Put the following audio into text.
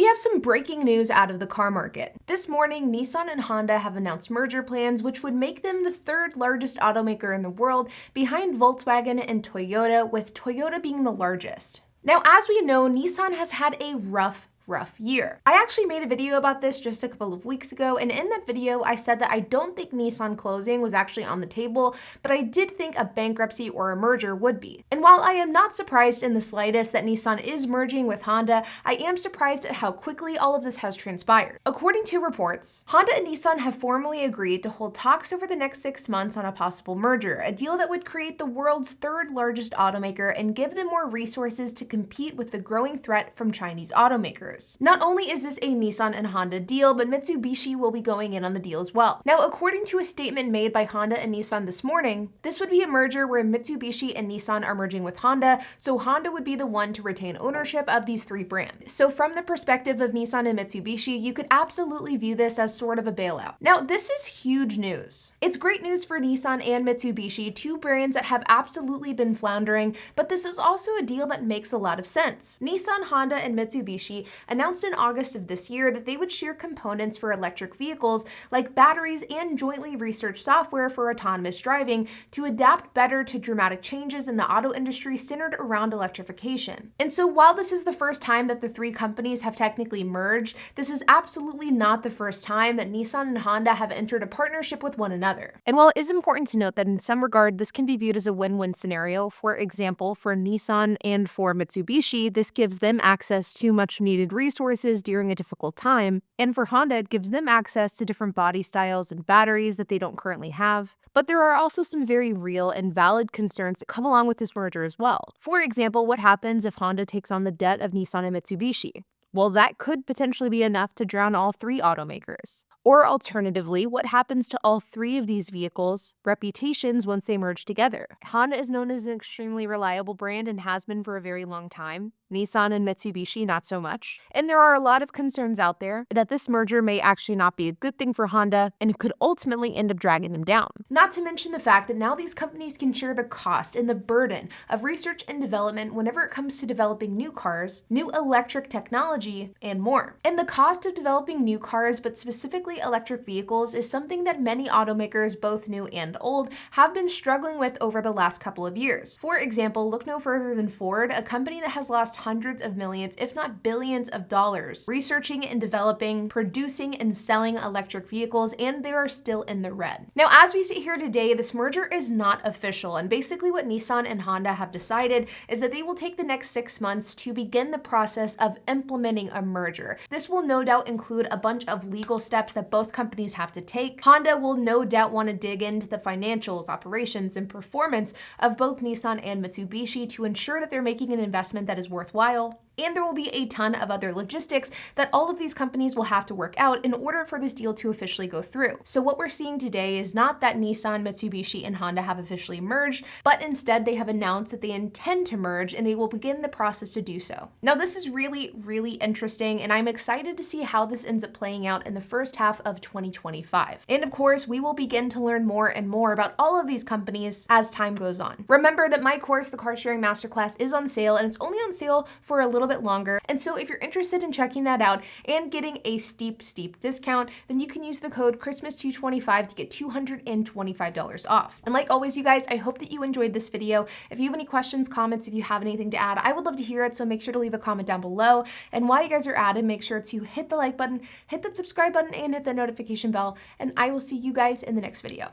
We have some breaking news out of the car market. This morning, Nissan and Honda have announced merger plans which would make them the third largest automaker in the world, behind Volkswagen and Toyota, with Toyota being the largest. Now, as we know, Nissan has had a rough year. I actually made a video about this just a couple of weeks ago, and in that video I said that I don't think Nissan closing was actually on the table, but I did think a bankruptcy or a merger would be. And while I am not surprised in the slightest that Nissan is merging with Honda, I am surprised at how quickly all of this has transpired. According to reports, Honda and Nissan have formally agreed to hold talks over the next 6 months on a possible merger, a deal that would create the world's third largest automaker and give them more resources to compete with the growing threat from Chinese automakers. Not only is this a Nissan and Honda deal, but Mitsubishi will be going in on the deal as well. Now, according to a statement made by Honda and Nissan this morning, this would be a merger where Mitsubishi and Nissan are merging with Honda, so Honda would be the one to retain ownership of these three brands. So from the perspective of Nissan and Mitsubishi, you could absolutely view this as sort of a bailout. Now, this is huge news. It's great news for Nissan and Mitsubishi, two brands that have absolutely been floundering, but this is also a deal that makes a lot of sense. Nissan, Honda, and Mitsubishi announced in August of this year that they would share components for electric vehicles like batteries and jointly research software for autonomous driving to adapt better to dramatic changes in the auto industry centered around electrification. And so while this is the first time that the three companies have technically merged, this is absolutely not the first time that Nissan and Honda have entered a partnership with one another. And while it is important to note that in some regard this can be viewed as a win-win scenario, for example, for Nissan and for Mitsubishi, this gives them access to much needed resources during a difficult time, and for Honda it gives them access to different body styles and batteries that they don't currently have. But there are also some very real and valid concerns that come along with this merger as well. For example, what happens if Honda takes on the debt of Nissan and Mitsubishi? Well, that could potentially be enough to drown all three automakers. Or alternatively, what happens to all three of these vehicles' reputations once they merge together? Honda is known as an extremely reliable brand and has been for a very long time. Nissan and Mitsubishi, not so much. And there are a lot of concerns out there that this merger may actually not be a good thing for Honda and could ultimately end up dragging them down. Not to mention the fact that now these companies can share the cost and the burden of research and development whenever it comes to developing new cars, new electric technology, and more. And the cost of developing new cars, but specifically electric vehicles, is something that many automakers, both new and old, have been struggling with over the last couple of years. For example, look no further than Ford, a company that has lost hundreds of millions, if not billions of dollars, researching and developing, producing and selling electric vehicles, and they are still in the red. Now, as we sit here today, this merger is not official, and basically what Nissan and Honda have decided is that they will take the next 6 months to begin the process of implementing a merger. This will no doubt include a bunch of legal steps that both companies have to take. Honda will no doubt want to dig into the financials, operations, and performance of both Nissan and Mitsubishi to ensure that they're making an investment that is worthwhile. And there will be a ton of other logistics that all of these companies will have to work out in order for this deal to officially go through. So what we're seeing today is not that Nissan, Mitsubishi, and Honda have officially merged, but instead they have announced that they intend to merge and they will begin the process to do so. Now, this is really interesting, and I'm excited to see how this ends up playing out in the first half of 2025. And of course, we will begin to learn more and more about all of these companies as time goes on. Remember that my course, the Car Sharing Masterclass, is on sale, and it's only on sale for a little bit longer. And so if you're interested in checking that out and getting a steep discount, then you can use the code Christmas225 to get $225 off. And like always, you guys, I hope that you enjoyed this video. If you have any questions, comments, if you have anything to add, I would love to hear it. So make sure to leave a comment down below. And while you guys are at it, make sure to hit the like button, hit that subscribe button, and hit the notification bell. And I will see you guys in the next video.